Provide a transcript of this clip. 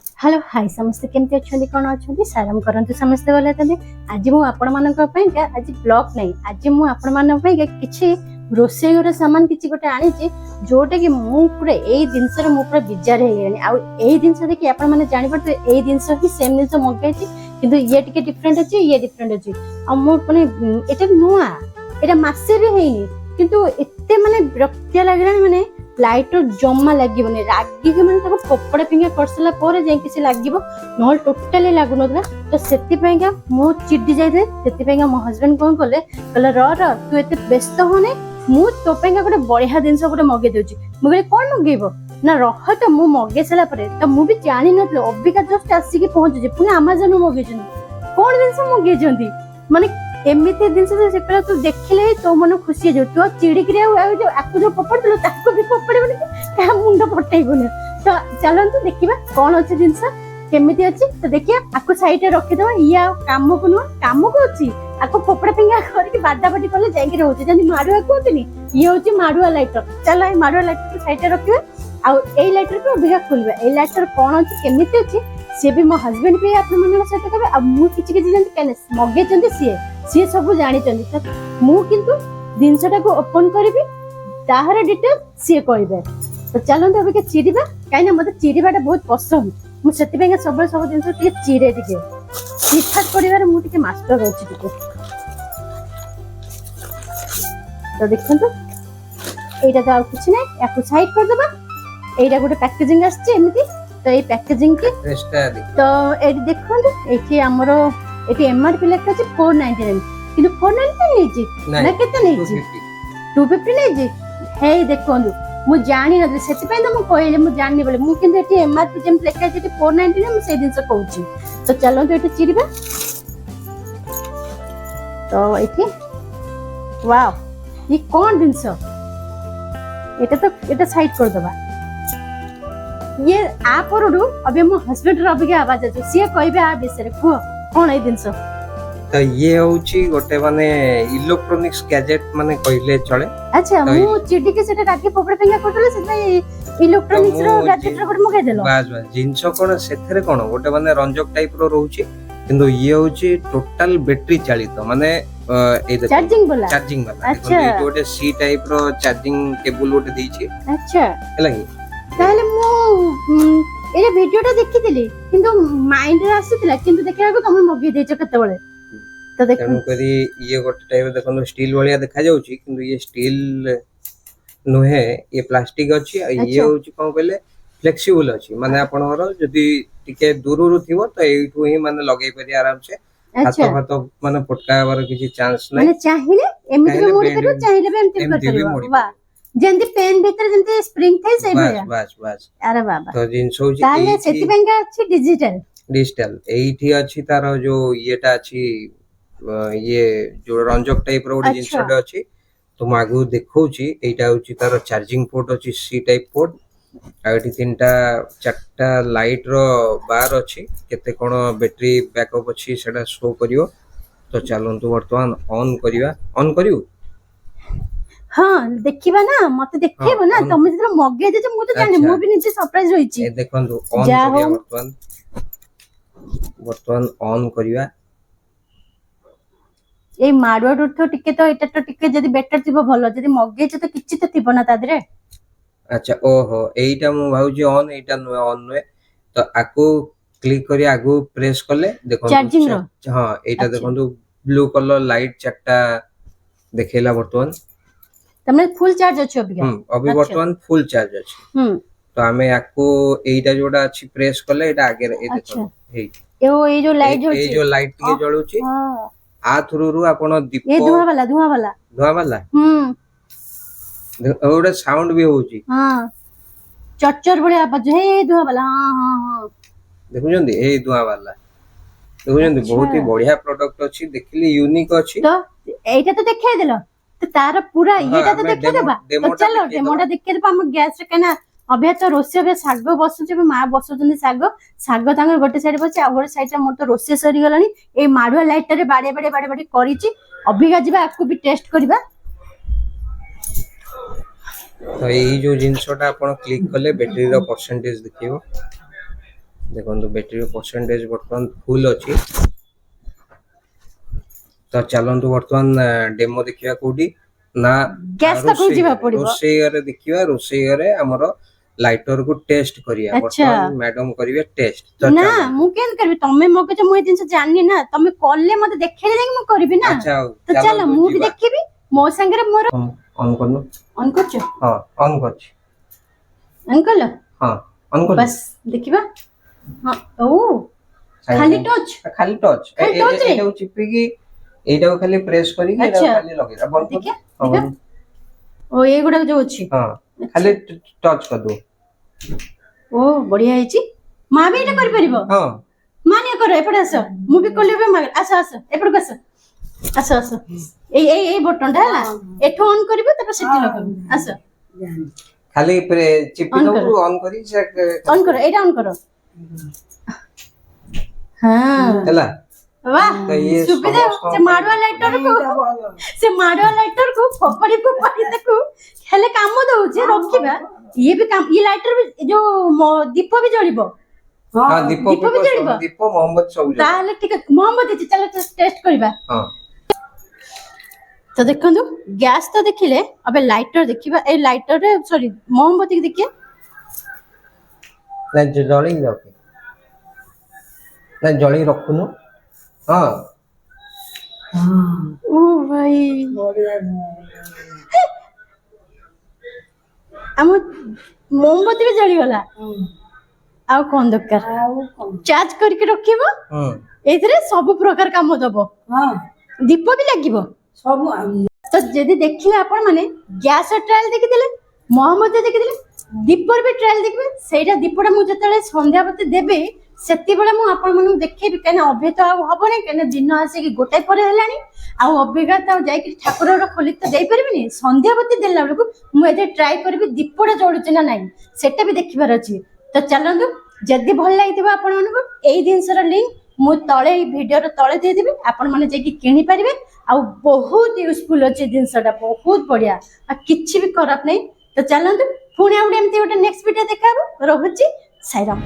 Hello hi समस्ते केमती अच्छे कौन अच्छा साराम करते समस्ते भले अच्छे आज मुझे आज ब्लॉग नहीं आज मुझे किसी रोसे घर सामान किसी गोटे आनी जोटा कि पूरा यही जिनस पूरा बिजार हो जिनस देखिए आप जापर ये जिनस ही सेम जिन मगाई कि ये टे डिफरेन्ट अच्छे ये डिफरेन्ट अच्छे मैंने ये नुआ यहाँ मसे भी है किंतु एते माने विरक्तिया लगे माने लाइटर जमा लगे रागिक मैंने कपड़ा पिंगा कर सारा पर जाकि लगे ना टोटाली लगुन तो से मु चिड़ी जाए मो हजबैंड कौन कले कहले र तू एत व्यस्त होने मु तो गोटे बढ़िया जिन गोटे मगे दूसरी मुझे कौन मगेब ना रह तो मु मगे सारापर तो मुझे जानी नी अबिका जस्ट आसिक पहुंचे पुणी आमाजन मगे कौन जिन मगे माने एमती जिन तू देखिले तो मन खुशी हो तू चिड़िक जो पपड़ू ताको भी पपड़ मुंड पटेबन तो चलते देखा कौन अच्छे जिनस केमी अच्छी तो देखिए आपको साइड रखीद ये कम को नुह कम को अच्छी आपको फोपड़ा फिंगा करके बाडाबाटी कले जाकि रोचे जमी माड़ुआ कहते ये हूँ माड़ुआ लाइटर चलो ये माड़ुआ लाइटर को साइड रखिए आई लाइटर को अभिका खोल ये लाइटर कौन अच्छी केमी अच्छी सी भी मो हजबैंड भी आप सहित कहे मुझे मगे सी सब जानी मुझे जिनसा को ओपन करी ताहर डिटेल सी कहे तो चलते अभी चिड़वा कहीं मत चिड़वाटा बहुत पसंद मुझे सब सब जिन चिड़े ठीक पड़े मुझे मास्टर अच्छी तो देखो यहाँ तो कुछ ना या साइड करदे यहाँ गोटे पैकेजिंग आमती तो ये पैकेजिंग की तो ये देखो ये आमर ये एमआरपी लिखा अच्छे 499 किंतु 499 नहीं ना केते नहीं 250 नहीं हे देखो मु जानी न से तो कहले मु जानी बोले मु किंतु एटी एमआरपी जेम लिखा अछि 499 मु से जिंस कहूची तो चलो तो एटी चिरिबा तो एटी वाओ ये कौन जिंस एटा साइड कर दबा ये आ परडू अबे मो हस्बैंड रो अबिका आवाज अछि से कहबे आ विषय को कौन है जिंस तो ये होची गोटे माने इलेक्ट्रॉनिक्स गैजेट माने कहले चले अच्छा मु चिडी के सेटा राखी पोपड़ पेंगा करले से इलेक्ट्रॉनिक्स रो गैजेट रो मगे देलो बस बस जिंस कोन सेथरे कोन गोटे माने रंजक टाइप रो रहउची किंतु ये होची टोटल बैटरी चालित माने ए चार्जिंग वाला अच्छा गोटे सी टाइप रो चार्जिंग केबल गोटे देछि अच्छा हला ताले मु ए वीडियोटा देखिथिली किंतु माइंड रे आसीतिला किंतु देखिया को तुम मगे देछ कते बळे तो देखो करी ये गोटे टाइप देखो स्टील वालिया देखा जाउची किंतु ये स्टील नुहे ये प्लास्टिक अछि ये होची कोन कहले फ्लेक्सिबल अछि माने आपनर जदी टिके दूररु थिवो तो एठू ही माने लगेई परि आराम से हाथ हाथ माने पटकाबार किछि चांस नै माने चाहिले एमिति मोड करू चाहिले बे एमिति कर करियो वाह जेंति पेन भीतर जेंति स्प्रिंग थे से भया बस बस अरे बाबा तो जिंस होची ताले सेति बेंगा अछि डिजिटल एठी अछि तार जो येटा अछि ये जो रंजक टाइप रो जिंसटा अछि तो मागु देखौची एटा होची तार चार्जिंग पोर्ट अछि सी टाइप पोर्ट आ एठी तीनटा चारटा लाइट रो बार अछि केते कोन बैटरी बैकअप अछि सेटा शो करियो तो चलंतु वर्तमान ऑन करियो हां देखिबा ना मते देखिबो ना तुम जे मगे जे मु तो जानि मु भी नीचे सरप्राइज होईची ए देखंतु ऑन करिया वर्तमान ऑन करिया ए माडुआ तो टिके तो एटा तो टिके जदी बेटर थिबो भलो जदी मगे जे तो किछि तो थिबो ना तादरे अच्छा ओहो एटा मु भाउजी on Etah know on no तो आको क्लिक करी आगु प्रेस करले देखो चार्जिंग रो हां एटा देखंतु ब्लू कलर लाइट चारटा देखेला वर्तमान तमने फुल चार्ज अछि अभी वर्तमान फुल चार्ज अछि तो हमें आको एटा जोडा अछि प्रेस करले एटा आगे ए देखो ए जो लाइट के जळुची आ थ्रू आपण दीप ये धुआं वाला ओडा साउंड भी होची हां चरचर बढिया आवाज हे धुआं वाला हां देखु जंदी ए धुआं वाला देखु जंदी बहुत ही बढ़िया प्रोडक्ट अछि देखली यूनिक अछि तो एटा तो देखाइ देलो तो तार पूरा येटा तो देखा देबा तो चलो डेमोटा देखि देबा हम गैस रे केना अबे तो रोसे अबे साग बसुचे माँ बसुचंदी साग तांगर गोटे साइड बचे आ गोटे साइड मोर तो रोसे सरी गलानी ए माडुआ लाइट रे बाडे करिछि अबिका जिबा आपको भी टेस्ट करबा तो ये जो जिनसटा आपण क्लिक करले बैटरी रो परसेंटेज देखियो देखो बैटरी परसेंटेज बर्तमान फुल अच्छी। तो चलतु बर्तमान डेमो देखिया कोडी ना गैस तक रोषेई जीवा घरे- पड़िबो। रोषेई घरे देखिया रोषेई घरे हमर लाइटर को टेस्ट करिया अच्छा। बर्तमान मैडम करिवे टेस्ट। तो ना चलतु। मु केन करबी तमे मो के मु ए जिंस जानि ना तमे कॉलले मते देखेले जाके मु करबी ना। अच्छा तो चल चलतु मु भी जीवा। देखिबी मो संगे मोर ऑन करनु। ऑन करछ हां ऑन करछ। अंकल हां ऑन कर बस देखिबा। हां ओ खाली टच खाली टच खाली touch रे? एटा चिपी की एटा को खाली प्रेस करी एटा अच्छा। खाली लगे अब बंद देखिए, कर। देखिए। ओ ए गुडा जो अछि हां खाली टच कर दो। ओ बढ़िया हेची मां भी एटा कर परिबो। हां मानिया करो एपटे आस मु भी कोलेबे माग आस आस एपटे आस आस आस ए बटन टा हला एठो ऑन करबो तब सेठी लगो आस खाली चिपी On दो करो। ऑन करी से ऑन करो एटा ऑन करो। हां हला वाह तो ये सुविधा समस्त- से माडवा लाइटर को फोपड़ी ताको हेले काम दउचे रखिबा ये भी काम ये लाइटर भी जो दीप भी जळिबो। हां दीप दीप भी जळिबो दीप मोहम्मद सब जगह। ताले ठीक मोहम्मद चलो टेस्ट करबा। हां तो देखंतु गैस तो देखिले अबे लाइटर देखिबा ए लाइटर रे सॉरी मोमबत्ती देखिए ना जळी रखे ना जळी रखुनु। हां ओ भाई हम मोमबत्ती भी जळी गला आ कोन दरकार चार्ज करके रखिबो हां एथरे सब प्रकार काम दबो। दीप भी लागिबो सब तो जदि देखिले आपण माने गैस ट्रायल देखि दिले मोहम्मद देखि दिले दीपर भी ट्रायल देखिबे सेटा दीपटा मु जतले संध्या बते देबे सेति बेले मु आपण मानु देखिबे केना अभे तो हबो नै केना दिन आसे कि गोटे पर हेलानी आ अभेगा त जाय कि ठाकुर रो खोली त देई परबिनी संध्या बते देला बेलको मु एते ट्राई करबी दीपटा जळुचे ना नै सेटा भी देखिबार अछि। तो चलंतु जदि भल लागिथिबा आपण मानको एई दिनसर लिंक मु तळे वीडियो रो तळे दे देबी आपण माने जे कि किनि परिबे आ बहुत यूजफुल अछि दिनसटा बहुत बढ़िया आ किछि भी खराब नै। तो चलंतु पुणी आउटे एमती गोटे नेक्स्ट वीडियो देखाबो रहुछि साईराम।